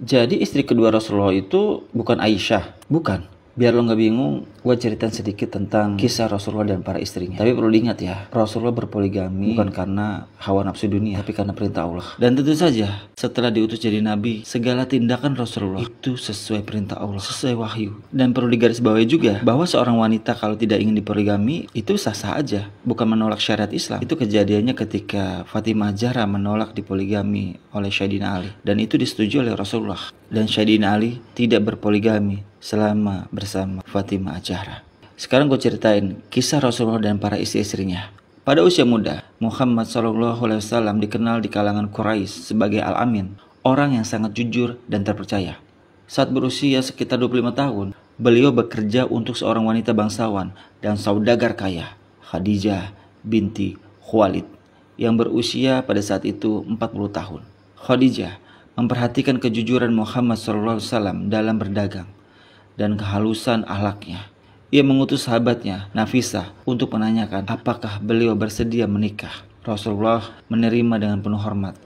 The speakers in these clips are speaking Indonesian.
Jadi istri kedua Rasulullah itu bukan Aisyah, bukan. Biar lo nggak bingung, gue ceritain sedikit tentang kisah Rasulullah dan para istrinya. Tapi perlu diingat ya, Rasulullah berpoligami bukan karena hawa nafsu dunia, tapi karena perintah Allah. Dan tentu saja, setelah diutus jadi nabi, segala tindakan Rasulullah itu sesuai perintah Allah, sesuai wahyu. Dan perlu digarisbawahi juga bahwa seorang wanita kalau tidak ingin dipoligami itu sah-sah aja, bukan menolak syariat Islam. Itu kejadiannya ketika Fatimah Zahra menolak dipoligami oleh Sayyidina Ali, dan itu disetujui oleh Rasulullah. Dan Sayyidina Ali tidak berpoligami selama bersama Fatimah Zahra. Sekarang gue ceritain kisah Rasulullah dan para istri-istrinya. Pada usia muda, Muhammad SAW dikenal di kalangan Quraisy sebagai Al-Amin, orang yang sangat jujur dan terpercaya. Saat berusia sekitar 25 tahun, beliau bekerja untuk seorang wanita bangsawan dan saudagar kaya, Khadijah binti Khuwailid, yang berusia pada saat itu 40 tahun. Khadijah memperhatikan kejujuran Muhammad SAW dalam berdagang dan kehalusan akhlaknya. Ia mengutus sahabatnya Nafisah untuk menanyakan apakah beliau bersedia menikah. Rasulullah menerima dengan penuh hormat,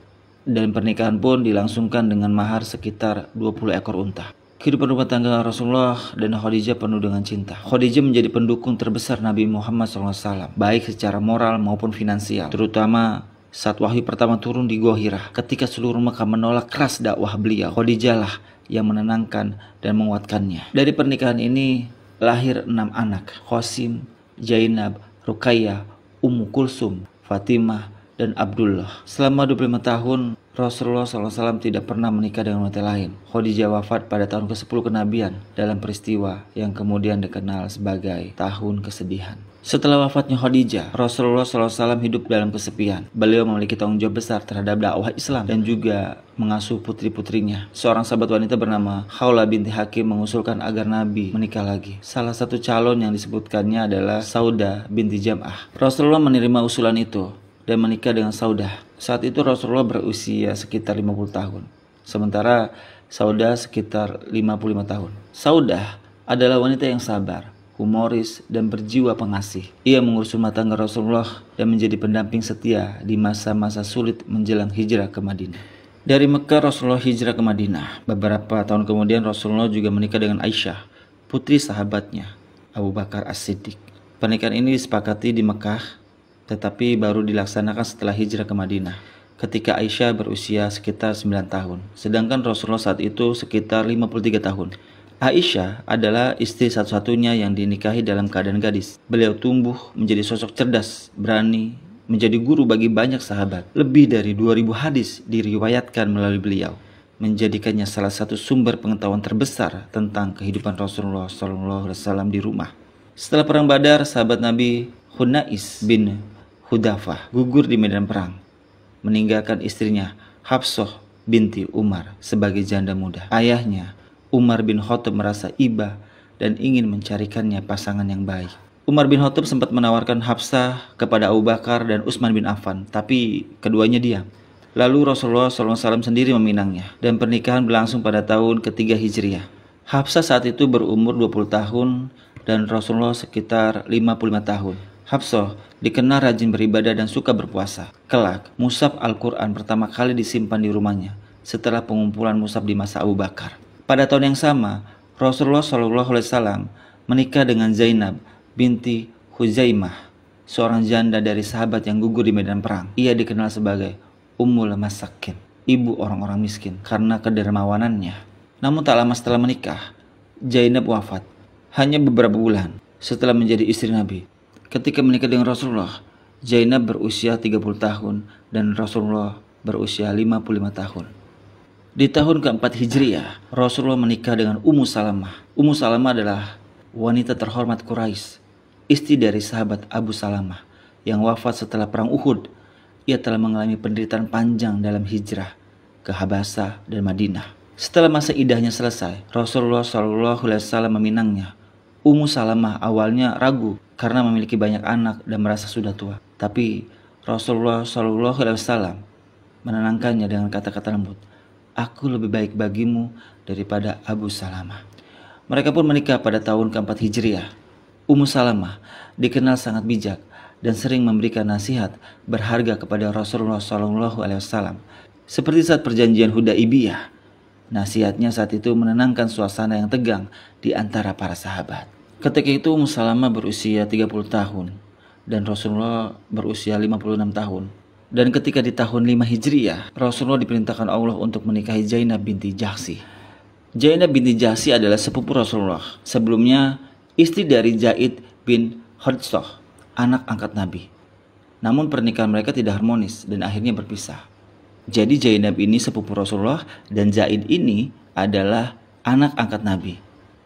dan pernikahan pun dilangsungkan dengan mahar sekitar 20 ekor unta. Kehidupan rumah tangga Rasulullah dan Khadijah penuh dengan cinta. Khadijah menjadi pendukung terbesar Nabi Muhammad SAW, baik secara moral maupun finansial, terutama saat wahyu pertama turun di Gua Hira. Ketika seluruh Mekah menolak keras dakwah beliau, Khadijah lah yang menenangkan dan menguatkannya. Dari pernikahan ini lahir 6 anak: Qasim, Zainab, Ruqayyah, Ummu Kulsum, Fatimah, dan Abdullah. Selama 25 tahun, Rasulullah SAW tidak pernah menikah dengan wanita lain. Khadijah wafat pada tahun ke-10 kenabian dalam peristiwa yang kemudian dikenal sebagai tahun kesedihan. Setelah wafatnya Khadijah, Rasulullah SAW hidup dalam kesepian. Beliau memiliki tanggung jawab besar terhadap dakwah Islam dan juga mengasuh putri-putrinya. Seorang sahabat wanita bernama Khawlah binti Hakim mengusulkan agar Nabi menikah lagi. Salah satu calon yang disebutkannya adalah Saudah binti Jam'ah. Rasulullah menerima usulan itu dan menikah dengan Saudah. Saat itu Rasulullah berusia sekitar 50 tahun, sementara Saudah sekitar 55 tahun. Saudah adalah wanita yang sabar, humoris, dan berjiwa pengasih. Ia mengurus rumah tangga Rasulullah dan menjadi pendamping setia di masa-masa sulit menjelang hijrah ke Madinah. Dari Mekah Rasulullah hijrah ke Madinah. Beberapa tahun kemudian Rasulullah juga menikah dengan Aisyah, putri sahabatnya Abu Bakar As-Siddiq. Pernikahan ini disepakati di Mekah, tetapi baru dilaksanakan setelah hijrah ke Madinah, ketika Aisyah berusia sekitar 9 tahun, sedangkan Rasulullah saat itu sekitar 53 tahun. Aisyah adalah istri satu-satunya yang dinikahi dalam keadaan gadis. Beliau tumbuh menjadi sosok cerdas, berani, menjadi guru bagi banyak sahabat. Lebih dari 2000 hadis diriwayatkan melalui beliau, menjadikannya salah satu sumber pengetahuan terbesar tentang kehidupan Rasulullah SAW di rumah. Setelah perang Badar, sahabat Nabi Hunais bin Hudafah gugur di medan perang, meninggalkan istrinya Hafsah binti Umar sebagai janda muda. Ayahnya Umar bin Khattab merasa iba dan ingin mencarikannya pasangan yang baik. Umar bin Khattab sempat menawarkan Hafsah kepada Abu Bakar dan Utsman bin Affan, tapi keduanya diam. Lalu Rasulullah SAW sendiri meminangnya, dan pernikahan berlangsung pada tahun ketiga Hijriah. Hafsah saat itu berumur 20 tahun dan Rasulullah sekitar 55 tahun. Hafsah dikenal rajin beribadah dan suka berpuasa. Kelak, mushaf Al-Quran pertama kali disimpan di rumahnya setelah pengumpulan mushaf di masa Abu Bakar. Pada tahun yang sama, Rasulullah SAW menikah dengan Zainab binti Khuzaimah, seorang janda dari sahabat yang gugur di medan perang. Ia dikenal sebagai Ummul Masakin, ibu orang-orang miskin, karena kedermawanannya. Namun tak lama setelah menikah, Zainab wafat hanya beberapa bulan setelah menjadi istri Nabi. Ketika menikah dengan Rasulullah, Zainab berusia 30 tahun dan Rasulullah berusia 55 tahun. Di tahun keempat Hijriah, Rasulullah menikah dengan Ummu Salamah. Ummu Salamah adalah wanita terhormat Quraisy, istri dari sahabat Abu Salamah yang wafat setelah perang Uhud. Ia telah mengalami penderitaan panjang dalam hijrah ke Habasah dan Madinah. Setelah masa idahnya selesai, Rasulullah SAW meminangnya. Ummu Salamah awalnya ragu karena memiliki banyak anak dan merasa sudah tua. Tapi Rasulullah SAW menenangkannya dengan kata-kata lembut, "Aku lebih baik bagimu daripada Abu Salamah." Mereka pun menikah pada tahun keempat Hijriah. Ummu Salamah dikenal sangat bijak dan sering memberikan nasihat berharga kepada Rasulullah SAW. Seperti saat perjanjian Hudaibiyah, Nasihatnya saat itu menenangkan suasana yang tegang di antara para sahabat. Ketika itu Ummu Salamah berusia 30 tahun dan Rasulullah berusia 56 tahun. Dan ketika di tahun 5 Hijriah, Rasulullah diperintahkan Allah untuk menikahi Zainab binti Jahsy. Zainab binti Jahsy adalah sepupu Rasulullah. Sebelumnya istri dari Zaid bin Harithah, anak angkat Nabi. Namun pernikahan mereka tidak harmonis dan akhirnya berpisah. Jadi Zainab ini sepupu Rasulullah dan Zaid ini adalah anak angkat Nabi.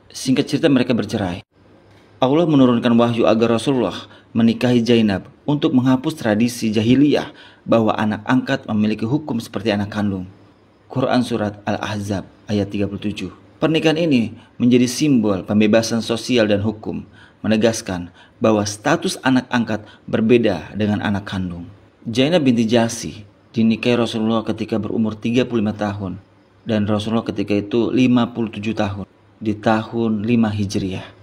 Singkat cerita mereka bercerai. Allah menurunkan wahyu agar Rasulullah menikahi Zainab untuk menghapus tradisi jahiliyah bahwa anak angkat memiliki hukum seperti anak kandung. Quran Surat Al-Ahzab ayat 37. Pernikahan ini menjadi simbol pembebasan sosial dan hukum, menegaskan bahwa status anak angkat berbeda dengan anak kandung. Zainab binti Jahsy dinikahi Rasulullah ketika berumur 35 tahun dan Rasulullah ketika itu 57 tahun di tahun 5 Hijriah.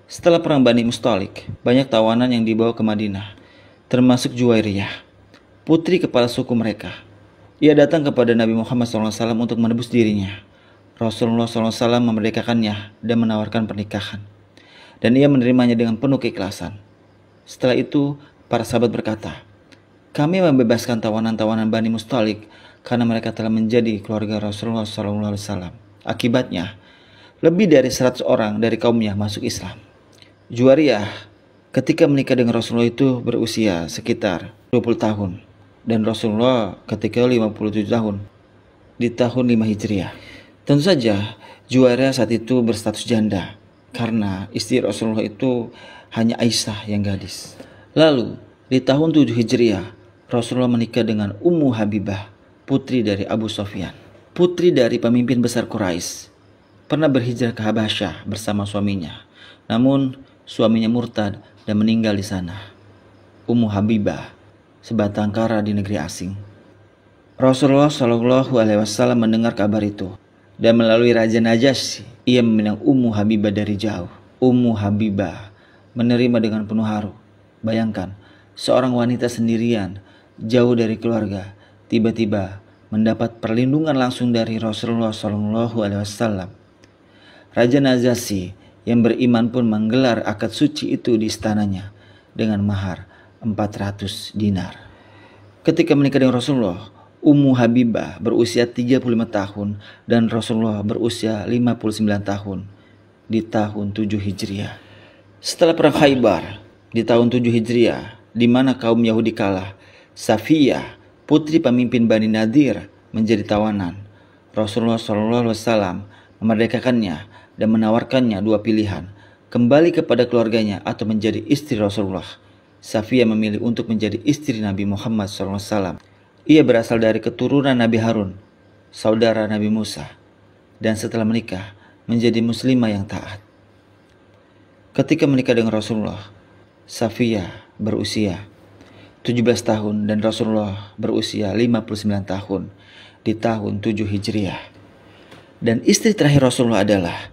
Setelah perang Bani Mustalik, banyak tawanan yang dibawa ke Madinah, termasuk Juwairiyah, putri kepala suku mereka. Ia datang kepada Nabi Muhammad SAW untuk menebus dirinya. Rasulullah SAW memerdekakannya dan menawarkan pernikahan. Dan ia menerimanya dengan penuh keikhlasan. Setelah itu, para sahabat berkata, "Kami membebaskan tawanan-tawanan Bani Mustalik karena mereka telah menjadi keluarga Rasulullah SAW. Akibatnya, lebih dari 100 orang dari kaumnya masuk Islam." Juwairiyah ketika menikah dengan Rasulullah itu berusia sekitar 20 tahun. Dan Rasulullah ketika 57 tahun di tahun 5 Hijriah. Tentu saja Juwairiyah saat itu berstatus janda karena istri Rasulullah itu hanya Aisyah yang gadis. Lalu di tahun 7 Hijriah Rasulullah menikah dengan Ummu Habibah, putri dari Abu Sufyan, putri dari pemimpin besar Quraisy. Pernah berhijrah ke Habasyah bersama suaminya. Namun suaminya murtad dan meninggal di sana. Ummu Habibah sebatang kara di negeri asing. Rasulullah SAW mendengar kabar itu dan melalui Raja Najasyi ia meminang Ummu Habibah dari jauh. Ummu Habibah menerima dengan penuh haru. Bayangkan seorang wanita sendirian jauh dari keluarga tiba-tiba mendapat perlindungan langsung dari Rasulullah SAW. Raja Najasyi yang beriman pun menggelar akad suci itu di istananya dengan mahar 400 dinar. Ketika menikah dengan Rasulullah, Ummu Habibah berusia 35 tahun dan Rasulullah berusia 59 tahun di tahun 7 Hijriah. Setelah perang Khaybar di tahun 7 Hijriah, di mana kaum Yahudi kalah, Safiyah, putri pemimpin Bani Nadir, menjadi tawanan. Rasulullah SAW memerdekakannya dan menawarkannya dua pilihan, kembali kepada keluarganya atau menjadi istri Rasulullah. Safiyah memilih untuk menjadi istri Nabi Muhammad SAW. Ia berasal dari keturunan Nabi Harun, saudara Nabi Musa, dan setelah menikah menjadi muslimah yang taat. Ketika menikah dengan Rasulullah, Safiyah berusia 17 tahun dan Rasulullah berusia 59 tahun di tahun 7 Hijriah. Dan istri terakhir Rasulullah adalah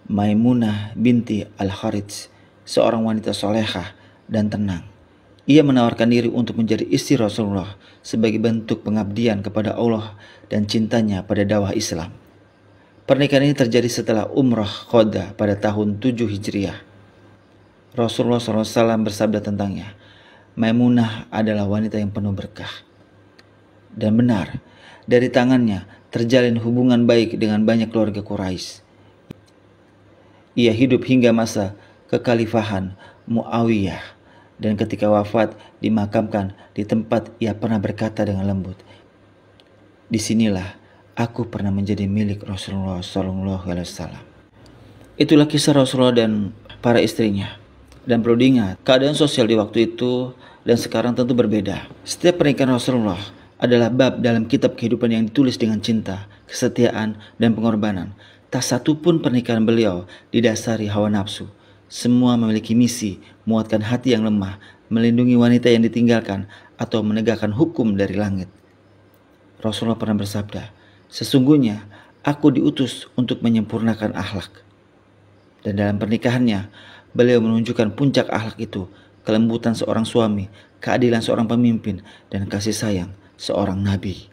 Maimunah binti Al-Harits, seorang wanita solehah dan tenang. Ia menawarkan diri untuk menjadi istri Rasulullah sebagai bentuk pengabdian kepada Allah dan cintanya pada dakwah Islam. Pernikahan ini terjadi setelah Umrah Qada pada tahun 7 Hijriah. Rasulullah SAW bersabda tentangnya, "Maimunah adalah wanita yang penuh berkah." Dan benar, dari tangannya terjalin hubungan baik dengan banyak keluarga Quraisy. Ia hidup hingga masa kekhalifahan Muawiyah. Dan ketika wafat dimakamkan di tempat ia pernah berkata dengan lembut, "Disinilah aku pernah menjadi milik Rasulullah SAW." Itulah kisah Rasulullah dan para istrinya. Dan perlu diingat, keadaan sosial di waktu itu dan sekarang tentu berbeda. Setiap pernikahan Rasulullah adalah bab dalam kitab kehidupan yang ditulis dengan cinta, kesetiaan, dan pengorbanan. Tak satu pun pernikahan beliau didasari hawa nafsu. Semua memiliki misi, menguatkan hati yang lemah, melindungi wanita yang ditinggalkan, atau menegakkan hukum dari langit. Rasulullah pernah bersabda, "Sesungguhnya aku diutus untuk menyempurnakan akhlak." Dan dalam pernikahannya, beliau menunjukkan puncak akhlak itu, kelembutan seorang suami, keadilan seorang pemimpin, dan kasih sayang seorang nabi.